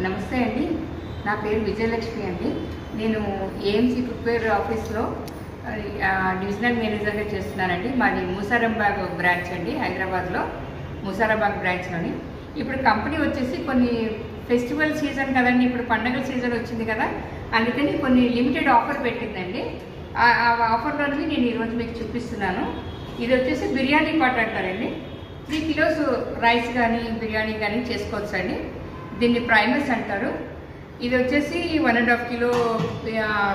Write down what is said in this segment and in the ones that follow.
నమస్తే అండి. నా పేరు విజయలక్ష్మి అండి. నేను ఏఎంసీ కుక్వేర్ ఆఫీస్లో డివిజనల్ మేనేజర్గా చేస్తున్నానండి. మాది మూసారాబాగ్ బ్రాంచ్ అండి, హైదరాబాద్లో మూసారాబాగ్ బ్రాంచ్లోని. ఇప్పుడు కంపెనీ వచ్చేసి కొన్ని ఫెస్టివల్ సీజన్ కదండి, ఇప్పుడు పండగల సీజన్ వచ్చింది కదా, అందుకని కొన్ని లిమిటెడ్ ఆఫర్ పెట్టిందండి. ఆ ఆఫర్లోని నేను ఈరోజు మీకు చూపిస్తున్నాను. ఇది వచ్చేసి బిర్యానీ పాట్ అంటారండి. 3 కిలోస్ రైస్ కానీ బిర్యానీ కానీ చేసుకోవచ్చు అండి. దీన్ని ప్రైమస్ అంటారు. ఇది వచ్చేసి 1.5 కిలో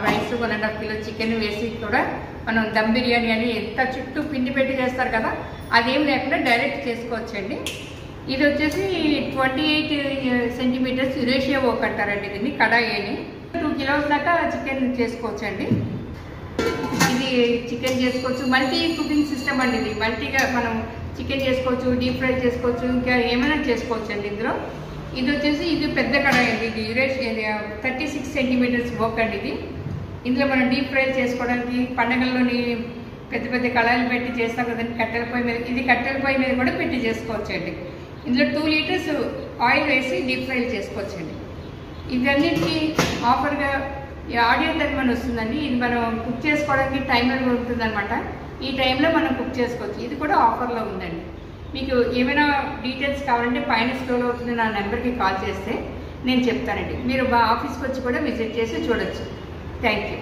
రైస్, 1.5 కిలో చికెన్ వేసి కూడా మనం దమ్ బిర్యానీ అని ఎంత చుట్టూ పిండి పెట్టి చేస్తారు కదా, అదేం లేకుండా డైరెక్ట్ చేసుకోవచ్చండి. ఇది వచ్చేసి 28 సెంటీమీటర్స్ రేషియో వోక్ అంటారండి. దీన్ని కడాయి అని 2 కిలోస్ దాకా చికెన్ చేసుకోవచ్చండి. ఇది చికెన్ చేసుకోవచ్చు, మల్టీ కుకింగ్ సిస్టమ్ అండి. ఇది మల్టీగా మనం చికెన్ చేసుకోవచ్చు, డీప్ ఫ్రై చేసుకోవచ్చు, ఇంకా ఏమైనా చేసుకోవచ్చు అండి ఇందులో. ఇది వచ్చేసి ఇది పెద్ద కడాయి అండి. ఇది 36 సెంటీమీటర్స్ వోక్ అండి. ఇది ఇందులో మనం డీప్ ఫ్రై చేసుకోవడానికి పండగల్లోని పెద్ద పెద్ద కడాయిలు పెట్టి చేస్తాం కదండి, కట్టెల పొయ్యి మీద. ఇది కట్టెల పొయ్యి మీద కూడా పెట్టి చేసుకోవచ్చు అండి. ఇందులో 2 లీటర్స్ ఆయిల్ వేసి డీప్ ఫ్రై చేసుకోవచ్చండి. ఇవన్నిటికీ ఆఫర్గా ఆడియో టైమర్ వస్తుందండి. ఇది మనం కుక్ చేసుకోవడానికి టైమర్ ఉంటుందన్నమాట. ఈ టైంలో మనం కుక్ చేసుకోవచ్చు. ఇది కూడా ఆఫర్లో ఉందండి. మీకు ఏమైనా డీటెయిల్స్ కావాలంటే పైన స్టోర్ అవుతుంది నా నెంబర్కి కాల్ చేస్తే నేను చెప్తానండి. మీరు మా ఆఫీస్కి వచ్చి కూడా విజిట్ చేసి చూడొచ్చు. Thank you.